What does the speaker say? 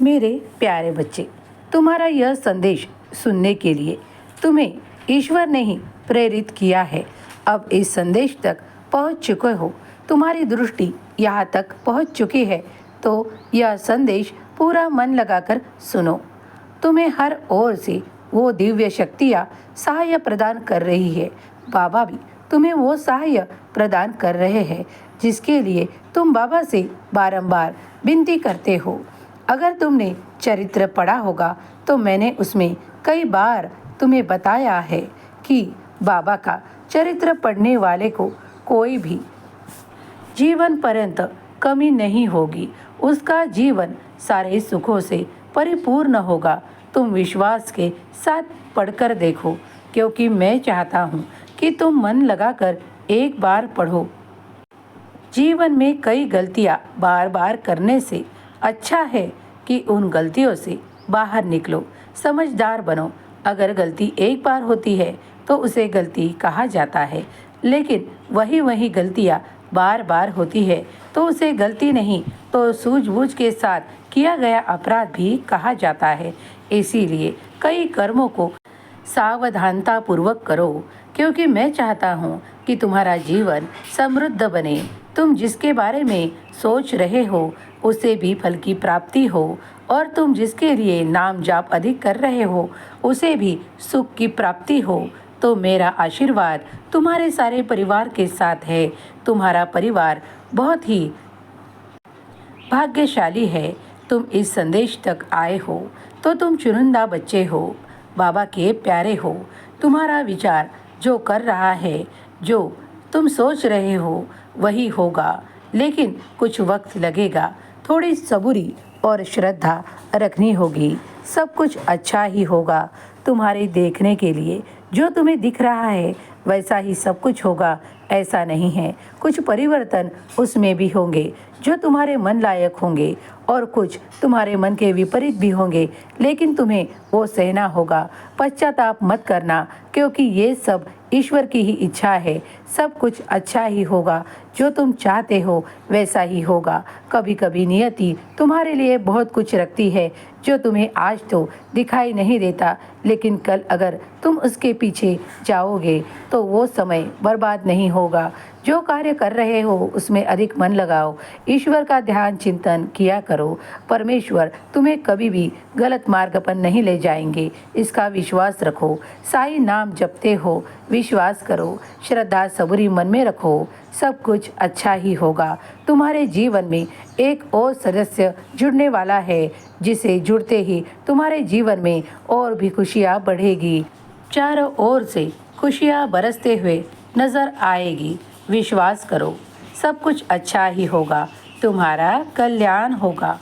मेरे प्यारे बच्चे, तुम्हारा यह संदेश सुनने के लिए तुम्हें ईश्वर ने ही प्रेरित किया है। अब इस संदेश तक पहुंच चुके हो, तुम्हारी दृष्टि यहाँ तक पहुंच चुकी है, तो यह संदेश पूरा मन लगाकर सुनो। तुम्हें हर ओर से वो दिव्य शक्तियाँ सहाय प्रदान कर रही है। बाबा भी तुम्हें वो सहाय प्रदान कर रहे हैं जिसके लिए तुम बाबा से बारंबार विनती करते हो। अगर तुमने चरित्र पढ़ा होगा तो मैंने उसमें कई बार तुम्हें बताया है कि बाबा का चरित्र पढ़ने वाले को कोई भी जीवन पर्यंत कमी नहीं होगी, उसका जीवन सारे सुखों से परिपूर्ण होगा। तुम विश्वास के साथ पढ़कर देखो, क्योंकि मैं चाहता हूँ कि तुम मन लगाकर एक बार पढ़ो। जीवन में कई गलतियाँ बार बार करने से अच्छा है कि उन गलतियों से बाहर निकलो, समझदार बनो। अगर गलती एक बार होती है तो उसे गलती कहा जाता है, लेकिन वही गलतियाँ बार बार होती है तो उसे गलती नहीं तो सूझबूझ के साथ किया गया अपराध भी कहा जाता है। इसीलिए कई कर्मों को सावधानता पूर्वक करो, क्योंकि मैं चाहता हूँ कि तुम्हारा जीवन समृद्ध बने। तुम जिसके बारे में सोच रहे हो उसे भी फल की प्राप्ति हो, और तुम जिसके लिए नाम जाप अधिक कर रहे हो उसे भी सुख की प्राप्ति हो। तो मेरा आशीर्वाद तुम्हारे सारे परिवार के साथ है। तुम्हारा परिवार बहुत ही भाग्यशाली है। तुम इस संदेश तक आए हो तो तुम चुनिंदा बच्चे हो, बाबा के प्यारे हो। तुम्हारा विचार जो कर रहा है, जो तुम सोच रहे हो वही होगा, लेकिन कुछ वक्त लगेगा। थोड़ी सबूरी और श्रद्धा रखनी होगी। सब कुछ अच्छा ही होगा। तुम्हारे देखने के लिए जो तुम्हें दिख रहा है वैसा ही सब कुछ होगा, ऐसा नहीं है। कुछ परिवर्तन उसमें भी होंगे जो तुम्हारे मन लायक होंगे, और कुछ तुम्हारे मन के विपरीत भी होंगे, लेकिन तुम्हें वो सहना होगा। पश्चाताप मत करना, क्योंकि ये सब ईश्वर की ही इच्छा है। सब कुछ अच्छा ही होगा, जो तुम चाहते हो वैसा ही होगा। कभी कभी नियति तुम्हारे लिए बहुत कुछ रखती है जो तुम्हें आज तो दिखाई नहीं देता, लेकिन कल अगर तुम उसके पीछे जाओगे तो वो समय बर्बाद नहीं होगा। जो कार्य कर रहे हो उसमें अधिक मन लगाओ, ईश्वर का ध्यान चिंतन किया करो। परमेश्वर तुम्हें कभी भी गलत मार्ग पर नहीं ले जाएंगे, इसका विश्वास रखो। साईं नाम जपते हो, विश्वास करो, श्रद्धा सबूरी मन में रखो, सब कुछ अच्छा ही होगा। तुम्हारे जीवन में एक और सदस्य जुड़ने वाला है, जिसे जुड़ते ही तुम्हारे जीवन में और भी खुशियाँ बढ़ेगी। चारों ओर से खुशियाँ बरसते हुए नजर आएगी। विश्वास करो, सब कुछ अच्छा ही होगा, तुम्हारा कल्याण होगा।